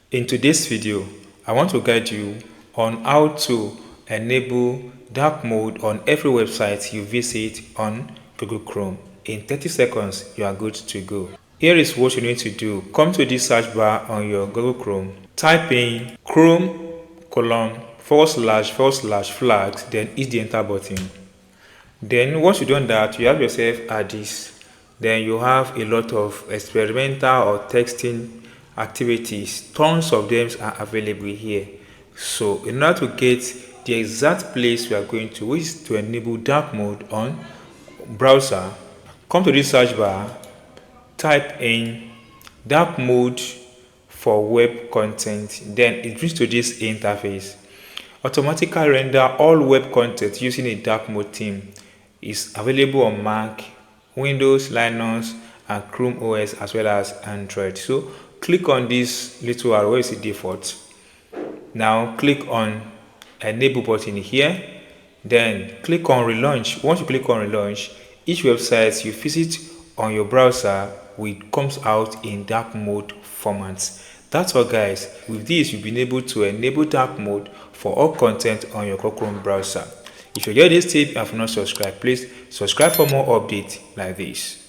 In today's video, I want to guide you on how to enable dark mode on every website you visit on Google Chrome. In 30 seconds, you are good to go. Here is what you need to do. Come to this search bar on your Google Chrome. Type in Chrome //flags, then hit the enter button. Then once you've done that, you have yourself at this. Then you have a lot of experimental or texting activities. Tons of them are available here. So in order to get the exact place we are going to, which is to enable dark mode on browser, come to this search bar, type in dark mode for web content. Then it brings to this interface. Automatically render all web content using a dark mode theme is available on Mac, Windows, Linux, and Chrome OS, as well as Android. So click on this little arrow where you see default. Now click on enable button here, then click on relaunch. Once you click on relaunch, each website you visit on your browser will comes out in dark mode formats. That's all, guys. With this, you've been able to enable dark mode for all content on your Chrome browser. If you enjoyed this tip and have not subscribed, please subscribe for more updates like this.